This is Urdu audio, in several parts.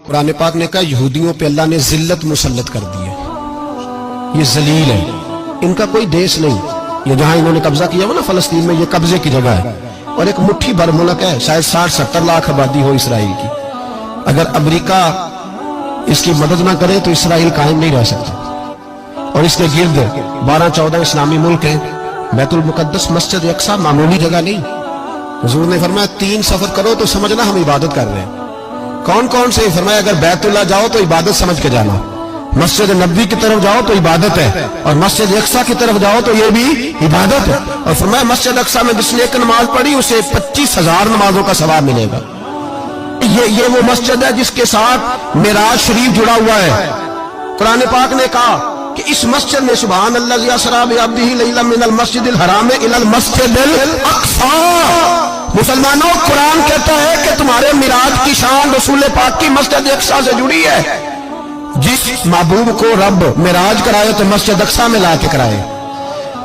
قرآن پاک نے کہا یہودیوں پہ اللہ نے ذلت مسلط کر دی ہے، یہ ذلیل ہے، ان کا کوئی دیش نہیں، یہ جہاں انہوں نے قبضہ کیا ہوا نا فلسطین میں، یہ قبضے کی جگہ ہے، اور ایک مٹھی بھر ملک ہے، شاید 60-70 لاکھ آبادی ہو اسرائیل کی۔ اگر امریکہ اس کی مدد نہ کرے تو اسرائیل قائم نہیں رہ سکتا، اور اس کے گرد 12-14 اسلامی ملک ہیں۔ بیت المقدس مسجد اقصی معمولی جگہ نہیں، حضور نے فرمایا 3 سفر کرو تو سمجھنا ہم عبادت کر رہے ہیں۔ کون کون سے؟ فرمایا اگر بیت اللہ جاؤ تو عبادت سمجھ کے جانا، مسجد نبوی کی طرف جاؤ تو عبادت ہے، اور مسجد اقصی کی طرف جاؤ تو یہ بھی عبادت ہے۔ اور فرمایا مسجد اقصی میں جس نے ایک نماز پڑھی اسے 25,000 نمازوں کا ثواب ملے گا۔ یہ وہ مسجد ہے جس کے ساتھ معراج شریف جڑا ہوا ہے۔ قرآن پاک نے کہا کہ اس مسجد میں سبحان اللہ اسریٰ بعبدہ لیلا من المسجد الحرام الی المسجد الاقصی۔ مسلمانوں، قرآن کہتا ہے کہ تمہارے معراج کی شان رسول پاک کی مسجد اقصی سے جڑی ہے۔ جس محبوب کو رب معراج کرائے تو مسجد اقصی میں لا کے کرائے۔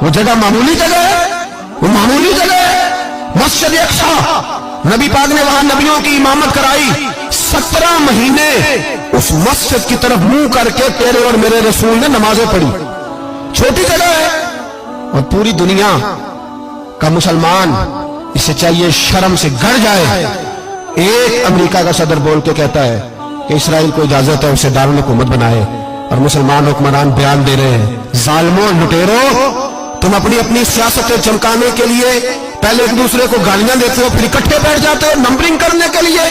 وہ جگہ معمولی جگہ ہے، وہ معمولی جگہ ہے، مسجد اقصی۔ نبی پاک نے وہاں نبیوں کی امامت کرائی، 17 مہینے اس مسجد کی طرف منہ کر کے تیرے اور میرے رسول نے نمازیں پڑھی۔ چھوٹی جگہ ہے، اور پوری دنیا کا مسلمان اسے چاہیے شرم سے گڑ جائے۔ ایک امریکہ کا صدر بول کے کہتا ہے کہ اسرائیل کو اجازت ہے اسے دارالحکومت بنائے، اور مسلمان حکمران بیان دے رہے ہیں ظالموں، لٹیروں، تم اپنی سیاستیں چمکانے کے لیے پہلے ایک دوسرے کو گالیاں دیتے ہو، پھر اکٹھے بیٹھ جاتے ہو نمبرنگ کرنے کے لیے۔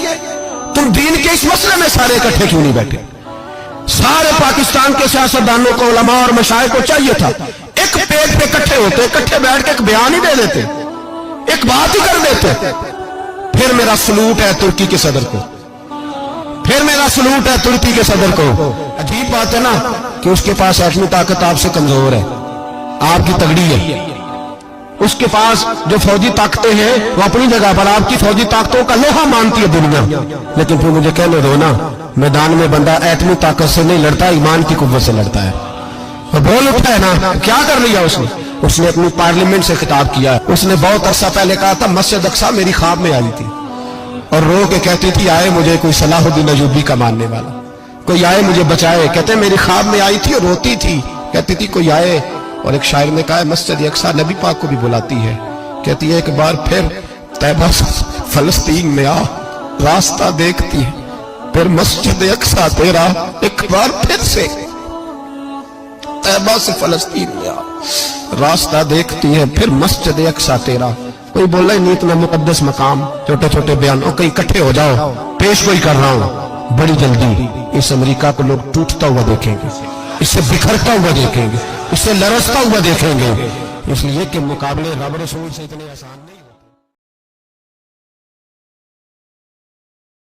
تم دین کے اس مسئلے میں سارے اکٹھے کیوں نہیں بیٹھے؟ سارے پاکستان کے سیاستدانوں کو، علماء اور مشائخ کو چاہیے تھا ایک پیج پہ اکٹھے ہوتے، اکٹھے بیٹھ کے ایک بیان ہی دے دیتے، ایک بات ہی کر دیتے۔ پھر میرا سلوٹ ہے ترکی کے صدر کو، پھر میرا سلوٹ ہے ترکی کے صدر کو۔ عجیب بات ہے نا کہ اس کے پاس ایٹمی طاقت آپ سے کمزور ہے، آپ کی تگڑی ہے۔ اس کے پاس جو فوجی طاقتیں ہیں وہ اپنی جگہ پر آپ کی فوجی طاقتوں کا لوہا مانتی ہے دنیا، لیکن پھر مجھے کہنے دو نا، میدان میں بندہ ایٹمی طاقت سے نہیں لڑتا، ایمان کی قوت سے لڑتا ہے۔ وہ بول اٹھا ہے نا، کیا کر لیا اس نے اپنی پارلیمنٹ سے خطاب کیا۔ اس نے بہت عرصہ پہلے کہا تھا مسجد اقصی میری خواب میں آئی تھی، اور رو کے کہتی تھی آئے مجھے کوئی صلاح الدین ایوبی کا ماننے والا، کوئی آئے مجھے بچائے۔ کہتے میری خواب میں آئی تھی اور روتی تھی، کہتی تھی کوئی آئے۔ اور ایک شاعر نے کہا ہے مسجد اقصی نبی پاک کو بھی بلاتی ہے، کہتی ہے ایک بار پھر طیبہ فلسطین میں آ، راستہ دیکھتی ہے پھر مسجد اقصی تیرا، ایک بار پھر سے طیبہ سے فلسطین میں آ، راستہ دیکھتی ہے پھر مسجد اقصی تیرا۔ کوئی بولا ہی نہیں اتنا مقدس مقام، چھوٹے چھوٹے بیان، اور کہیں اکٹھے ہو جاؤ، پیش گوئی کر رہا ہوں بڑی جلدی اس امریکہ کو لوگ ٹوٹتا ہوا دیکھیں گے، اس سے بکھرتا ہوا دیکھیں گے، اس سے لرزتا ہوا دیکھیں گے، اس لیے کہ مقابلے رب رسول سے اتنے آسان نہیں۔